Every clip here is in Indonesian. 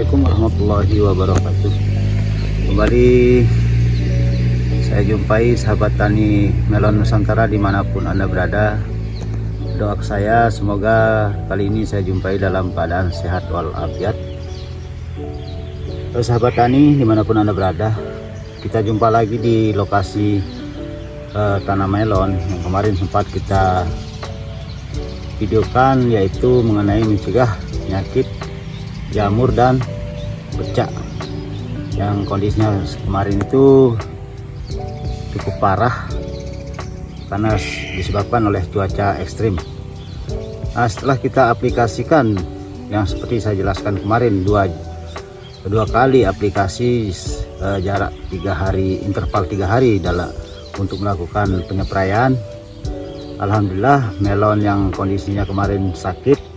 Assalamualaikum warahmatullahi wabarakatuh. Kembali saya jumpai sahabat tani melon Nusantara dimanapun Anda berada. Doa saya semoga kali ini saya jumpai dalam keadaan sehat walafiat. Sahabat tani dimanapun Anda berada, kita jumpa lagi di lokasi tanam melon yang kemarin sempat kita videokan, yaitu mengenai mencegah penyakit jamur dan bercak yang kondisinya kemarin itu cukup parah karena disebabkan oleh cuaca ekstrim. Nah, setelah kita aplikasikan yang seperti saya jelaskan kemarin, dua kali aplikasi jarak 3 hari, interval 3 hari dalam untuk melakukan penyepraian, alhamdulillah melon yang kondisinya kemarin sakit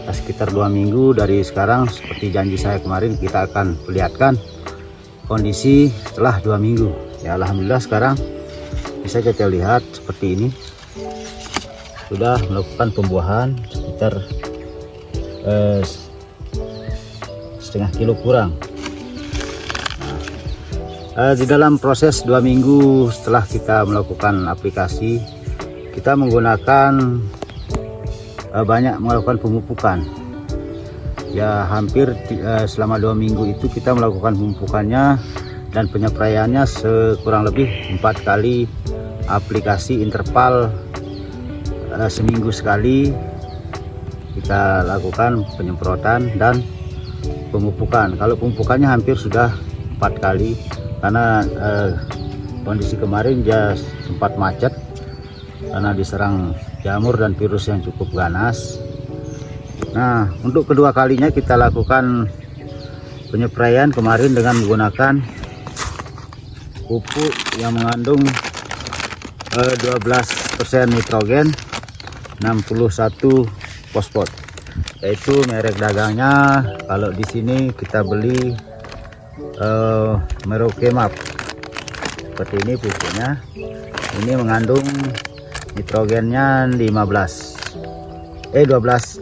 sekitar 2 minggu dari sekarang, seperti janji saya kemarin, kita akan perlihatkan kondisi setelah 2 minggu. Ya, alhamdulillah sekarang bisa kita lihat seperti ini, sudah melakukan pembuahan sekitar setengah kilo kurang. Di dalam proses 2 minggu setelah kita melakukan aplikasi, kita menggunakan banyak melakukan pemupukan. Ya, hampir selama 2 minggu itu kita melakukan pemupukannya dan penyepraiannya kurang lebih 4 kali aplikasi, interval seminggu sekali kita lakukan penyemprotan dan pemupukan. Kalau pemupukannya hampir sudah 4 kali karena kondisi kemarin dia sempat macet karena diserang jamur dan virus yang cukup ganas. Nah, untuk kedua kalinya kita lakukan penyepraian kemarin dengan menggunakan pupuk yang mengandung 12% nitrogen, 61 fosfat, yaitu merek dagangnya kalau di sini kita beli Merokemap. Seperti ini pupuknya. Ini mengandung nitrogennya 12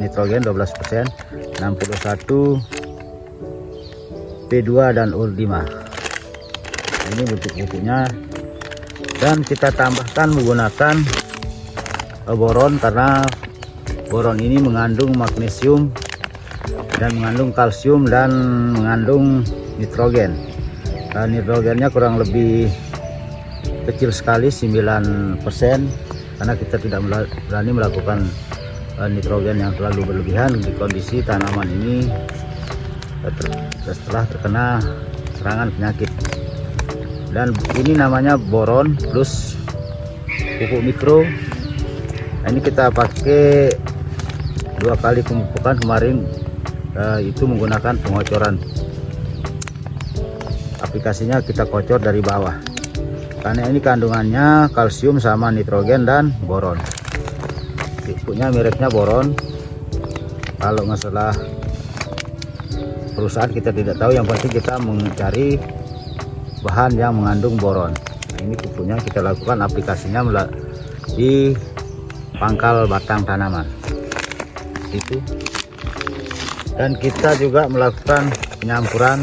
nitrogen 12%, 61 P2 dan UR5. Ini bentuk pupuknya, dan kita tambahkan menggunakan boron karena boron ini mengandung magnesium dan mengandung kalsium dan mengandung nitrogen. Nitrogennya kurang lebih kecil sekali, 9%, karena kita tidak berani melakukan nitrogen yang terlalu berlebihan di kondisi tanaman ini setelah terkena serangan penyakit. Dan ini namanya boron plus pupuk mikro. Nah, ini kita pakai 2 kali pemupukan kemarin, itu menggunakan pengocoran. Aplikasinya kita kocor dari bawah karena ini kandungannya kalsium sama nitrogen dan boron. Pupuknya mereknya boron. Kalau masalah perusahaan kita tidak tahu, yang penting kita mencari bahan yang mengandung boron. Nah, ini pupuknya kita lakukan aplikasinya di pangkal batang tanaman itu. Dan kita juga melakukan penyampuran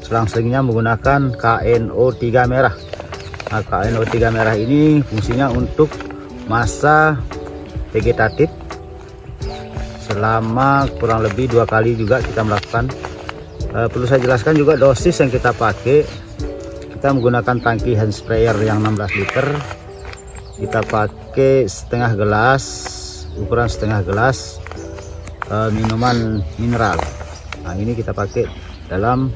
selang-selingnya menggunakan KNO3 merah. Nah, KNO3 merah ini fungsinya untuk masa vegetatif selama kurang lebih 2 kali juga kita melakukan. Perlu saya jelaskan juga dosis yang kita pakai. Kita menggunakan tangki hand sprayer yang 16 liter. Kita pakai setengah gelas, ukuran setengah gelas minuman mineral. Nah, ini kita pakai dalam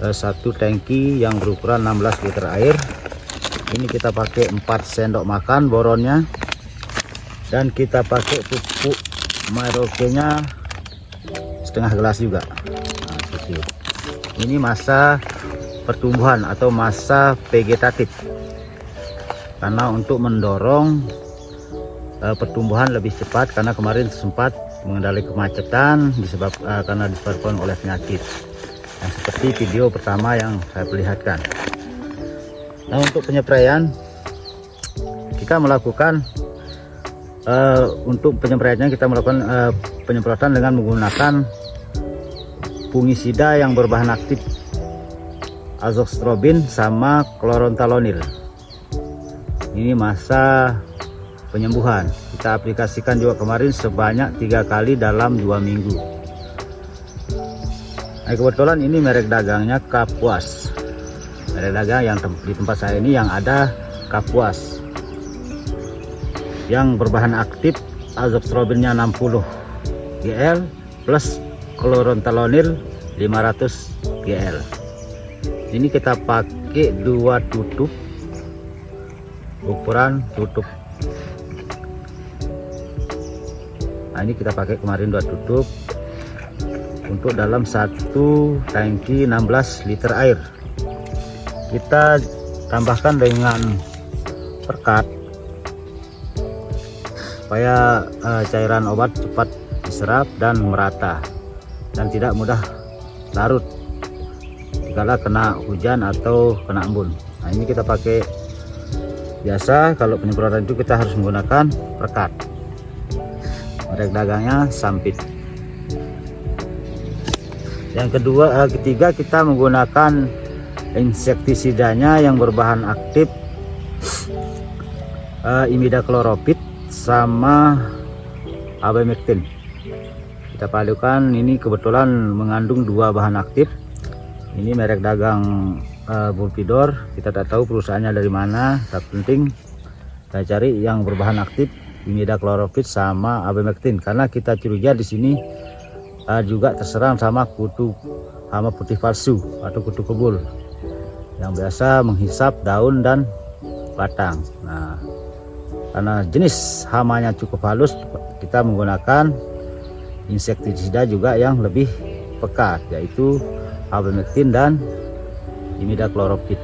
satu tangki yang berukuran 16 liter air. Ini kita pakai 4 sendok makan boronnya, dan kita pakai pupuk Merokenya setengah gelas juga. Nah, seperti ini masa pertumbuhan atau masa vegetatif, karena untuk mendorong pertumbuhan lebih cepat, karena kemarin sempat mengendalikan kemacetan karena disebabkan oleh penyakit. Nah, seperti video pertama yang saya perlihatkan. Nah, untuk penyepraian kita melakukan untuk penyempraiannya kita melakukan penyemprotan dengan menggunakan fungisida yang berbahan aktif azoxstrobin sama chloranthalonil. Ini masa penyembuhan. Kita aplikasikan juga kemarin sebanyak 3 kali dalam 2 minggu. Nah, kebetulan ini merek dagangnya Kapuas. Merek dagang yang di tempat saya ini yang ada Kapuas, yang berbahan aktif azoxstrobinnya 60 gl plus chloranthalonil 500 gl. Ini kita pakai 2 tutup, ukuran tutup. Nah, ini kita pakai kemarin 2 tutup untuk dalam 1 tangki 16 liter air. Kita tambahkan dengan perkat supaya cairan obat cepat diserap dan merata dan tidak mudah larut jika kena hujan atau kena embun. Nah, ini kita pakai biasa. Kalau penyemprotan itu kita harus menggunakan perkat. Merek dagangnya Sampit. Yang ketiga kita menggunakan insektisidanya yang berbahan aktif imidacloropid sama abemectin. Kita padukan. Ini kebetulan mengandung 2 bahan aktif. Ini merek dagang Bulpidor. Kita tak tahu perusahaannya dari mana, tapi penting kita cari yang berbahan aktif imidacloropid sama abemectin, karena kita curiga di sini juga terserang sama kutu hama putih palsu atau kutu kebul yang biasa menghisap daun dan batang. Nah, karena jenis hamanya cukup halus, kita menggunakan insektisida juga yang lebih pekat, yaitu abemectin dan imidacloropid.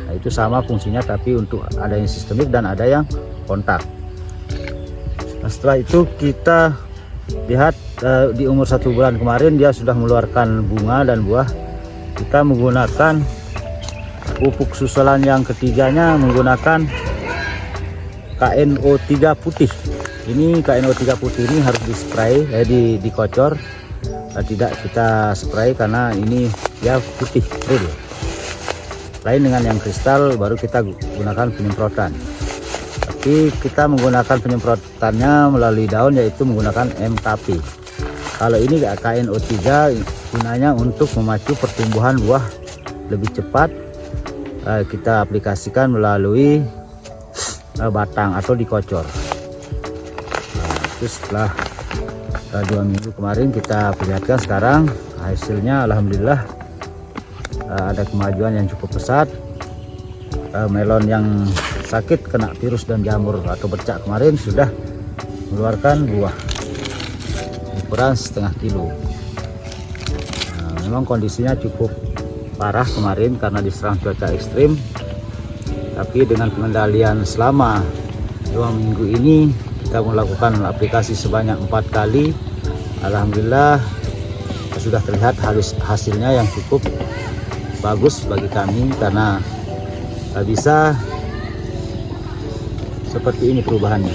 Nah, itu sama fungsinya, tapi untuk ada yang sistemik dan ada yang kontak. Nah, setelah itu kita lihat di umur 1 bulan kemarin dia sudah mengeluarkan bunga dan buah. Kita menggunakan pupuk susulan yang ketiganya menggunakan KNO3 putih. Ini KNO3 putih ini harus dispray, dikocor. Tidak kita spray karena ini ya putih real. Lain dengan yang kristal baru kita gunakan penyemprotan. Tapi kita menggunakan penyemprotannya melalui daun, yaitu menggunakan MKP. Kalau ini KNO3 gunanya untuk memacu pertumbuhan buah lebih cepat. Kita aplikasikan melalui batang atau dikocor. Nah, itu setelah 2 minggu kemarin kita perlihatkan sekarang hasilnya. Alhamdulillah ada kemajuan yang cukup pesat. Melon yang sakit kena virus dan jamur atau bercak kemarin sudah mengeluarkan buah ukuran setengah kilo. Nah, memang kondisinya cukup parah kemarin karena diserang cuaca ekstrim, tapi dengan pengendalian selama 2 minggu ini kita melakukan aplikasi sebanyak 4 kali. Alhamdulillah sudah terlihat hasilnya yang cukup bagus bagi kami, karena bisa seperti ini perubahannya,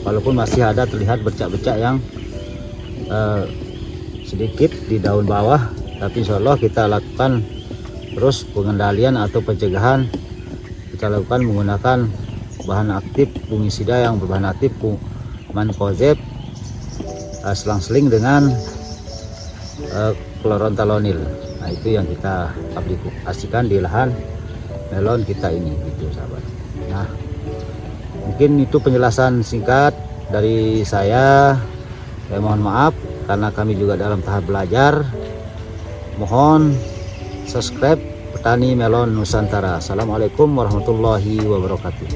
walaupun masih ada terlihat bercak-bercak yang sedikit di daun bawah, tapi insya Allah kita lakukan terus pengendalian atau pencegahan. Kita lakukan menggunakan bahan aktif fungisida yang berbahan aktif mancozeb selang-seling dengan chloranthalonil. Nah, itu yang kita aplikasikan di lahan melon kita ini, gitu sahabat. Nah, mungkin itu penjelasan singkat dari saya. Saya mohon maaf karena kami juga dalam tahap belajar. Mohon subscribe Petani Melon Nusantara. Assalamualaikum warahmatullahi wabarakatuh.